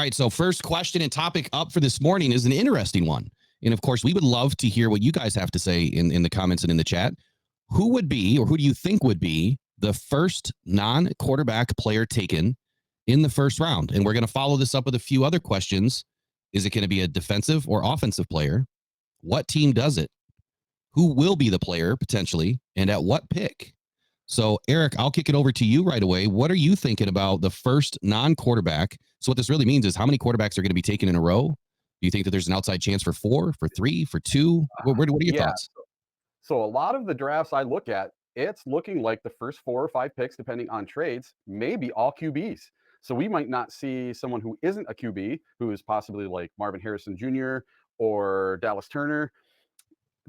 right. So first question and topic up for this morning is an interesting one. And of course, we would love to hear what you guys have to say in the comments and in the chat. Who would be, or who do you think would be the first non-quarterback player taken in the first round? And we're going to follow this up with a few other questions. Is it going to be a defensive or offensive player? What team does it? Who will be the player potentially? And at what pick? So, Eric, I'll kick it over to you right away. What are you thinking about the first non-quarterback? So what this really means is how many quarterbacks are going to be taken in a row? Do you think that there's an outside chance for 4, for 3, for 2? What are your thoughts? So a lot of the drafts I look at, it's looking like the first 4 or 5 picks, depending on trades, maybe all QBs. So we might not see someone who isn't a QB, who is possibly like Marvin Harrison Jr. or Dallas Turner.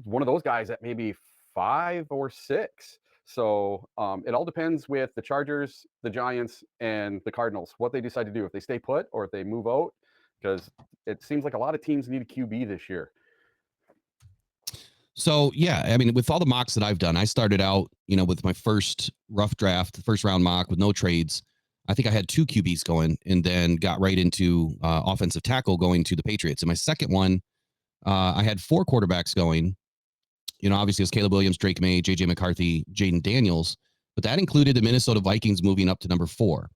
One of those guys at maybe 5 or 6. So it all depends with the Chargers, the Giants, and the Cardinals, what they decide to do, if they stay put or if they move out, because it seems like a lot of teams need a QB this year. So, yeah, I mean, with all the mocks that I've done, I started out, with my first rough draft, first round mock with no trades. I think I had 2 QBs going and then got right into offensive tackle going to the Patriots. In my second one, I had 4 quarterbacks going. Obviously, it was Caleb Williams, Drake May, J.J. McCarthy, Jaden Daniels, but that included the Minnesota Vikings moving up to number 4.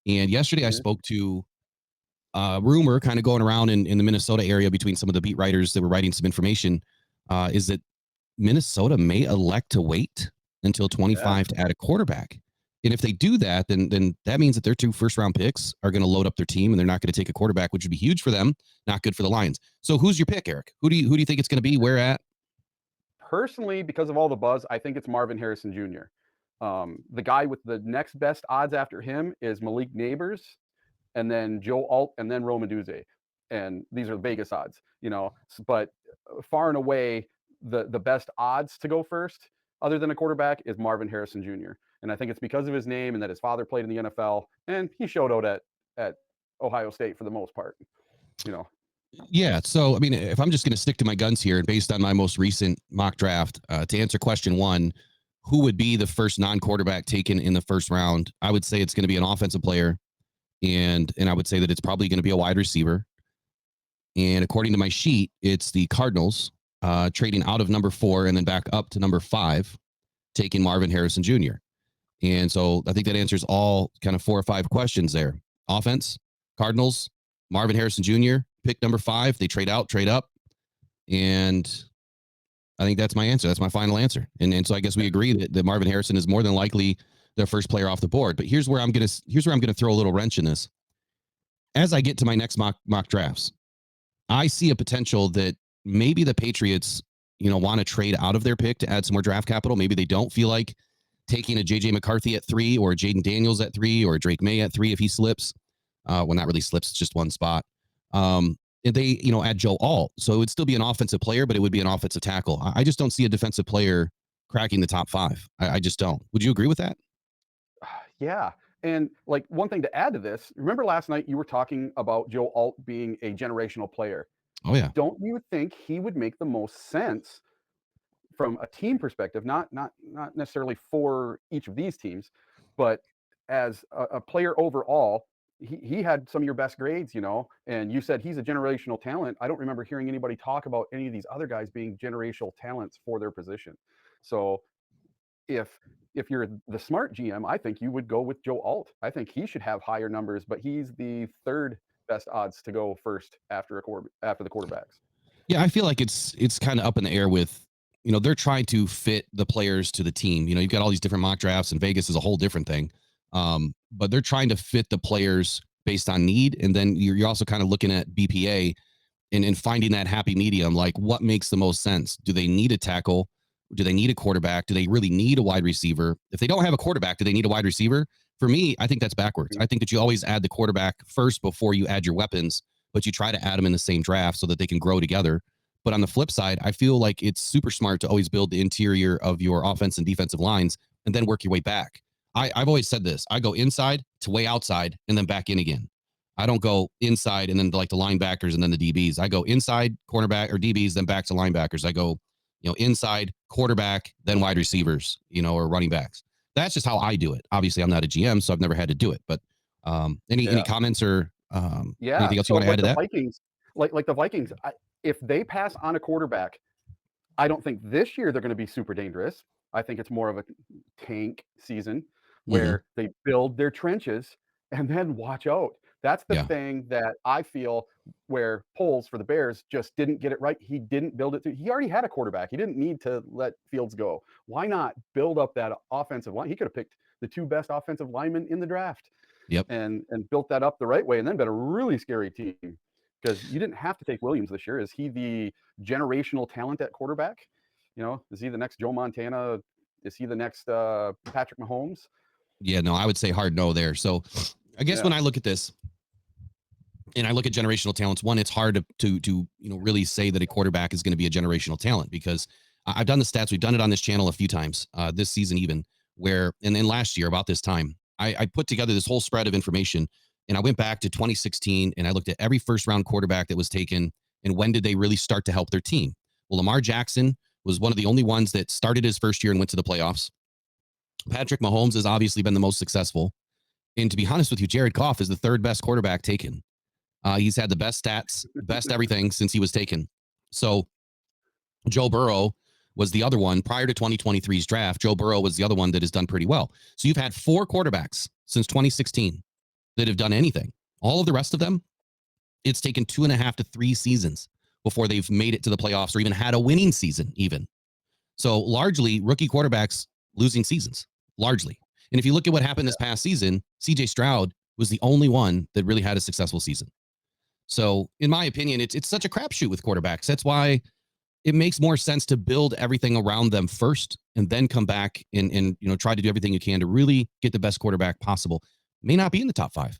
And yesterday I spoke to a rumor kind of going around in the Minnesota area between some of the beat writers that were writing some information, is that Minnesota may elect to wait until 25 to add a quarterback. And if they do that, then that means that their 2 first-round picks are going to load up their team, and they're not going to take a quarterback, which would be huge for them, not good for the Lions. So who's your pick, Eric? Who do you think it's going to be? Where at? Personally, because of all the buzz, I think it's Marvin Harrison Jr. The guy with the next best odds after him is Malik Neighbors, and then Joe Alt, and then Rome Odunze. And these are Vegas odds, but far and away, the best odds to go first, other than a quarterback, is Marvin Harrison Jr. And I think it's because of his name and that his father played in the NFL, and he showed out at Ohio State for the most part, Yeah. So, I mean, if I'm just going to stick to my guns here, based on my most recent mock draft, to answer question 1, who would be the first non-quarterback taken in the first round? I would say it's going to be an offensive player, and I would say that it's probably going to be a wide receiver. And according to my sheet, it's the Cardinals trading out of number 4 and then back up to number 5, taking Marvin Harrison Jr. And so I think that answers all kind of 4 or 5 questions there. Offense, Cardinals, Marvin Harrison Jr., pick number 5. They trade out, trade up. And I think that's my answer. That's my final answer. And so I guess we agree that Marvin Harrison is more than likely their first player off the board. But here's where I'm going to throw a little wrench in this. As I get to my next mock drafts, I see a potential that maybe the Patriots, want to trade out of their pick to add some more draft capital. Maybe they don't feel like taking a J.J. McCarthy at 3 or Jaden Daniels at 3 or Drake May at 3 if he slips. Well, not really slips, it's just one spot. And they, add Joe Alt. So it would still be an offensive player, but it would be an offensive tackle. I just don't see a defensive player cracking the top 5. I just don't. Would you agree with that? Yeah. And like one thing to add to this, remember last night you were talking about Joe Alt being a generational player. Oh, yeah. Don't you think he would make the most sense from a team perspective, not necessarily for each of these teams, but as a player overall? He had some of your best grades, and you said he's a generational talent. I don't remember hearing anybody talk about any of these other guys being generational talents for their position. So if you're the smart GM, I think you would go with Joe Alt. I think he should have higher numbers, but he's the 3rd best odds to go first after the quarterbacks. Yeah, I feel like it's kind of up in the air with, they're trying to fit the players to the team. You've got all these different mock drafts, and Vegas is a whole different thing. But they're trying to fit the players based on need. And then you're also kind of looking at BPA and finding that happy medium, like what makes the most sense. Do they need a tackle? Do they need a quarterback? Do they really need a wide receiver? If they don't have a quarterback, do they need a wide receiver? For me, I think that's backwards. I think that you always add the quarterback first before you add your weapons, but you try to add them in the same draft so that they can grow together. But on the flip side, I feel like it's super smart to always build the interior of your offense and defensive lines and then work your way back. I've always said this. I go inside to way outside and then back in again. I don't go inside and then like the linebackers and then the DBs. I go inside cornerback or DBs, then back to linebackers. I go, inside quarterback, then wide receivers, or running backs. That's just how I do it. Obviously, I'm not a GM, so I've never had to do it. But any comments or Yeah. Anything else you So want to add like to the that? Vikings, like the Vikings, if they pass on a quarterback, I don't think this year they're going to be super dangerous. I think it's more of a tank season Hmm. where they build their trenches and then watch out. That's the Yeah. thing that I feel where Poles for the Bears just didn't get it right. He didn't build it. He already had a quarterback. He didn't need to let Fields go. Why not build up that offensive line? He could have picked the two best offensive linemen in the draft Yep. and built that up the right way and then been a really scary team because you didn't have to take Williams this year. Is he the generational talent at quarterback? Is he the next Joe Montana? Is he the next Patrick Mahomes? Yeah. No, I would say hard no there. So I guess Yeah. when I look at this and I look at generational talents, one, it's hard to really say that a quarterback is going to be a generational talent because I've done the stats. We've done it on this channel a few times this season, even where, and then last year about this time, I put together this whole spread of information and I went back to 2016 and I looked at every first round quarterback that was taken and when did they really start to help their team. Well, Lamar Jackson was one of the only ones that started his first year and went to the playoffs. Patrick Mahomes has obviously been the most successful. And to be honest with you, Jared Goff is the third best quarterback taken. He's had the best stats, best everything since he was taken. So Joe Burrow was the other one prior to 2023's draft. Joe Burrow was the other one that has done pretty well. So you've had four quarterbacks since 2016 that have done anything. All of the rest of them, it's taken 2.5 to 3 seasons before they've made it to the playoffs or even had a winning season, even. So largely, rookie quarterbacks losing seasons, largely. And if you look at what happened this past season, CJ Stroud was the only one that really had a successful season. So, in my opinion, it's such a crapshoot with quarterbacks. That's why it makes more sense to build everything around them first and then come back and try to do everything you can to really get the best quarterback possible. May not be in the top 5.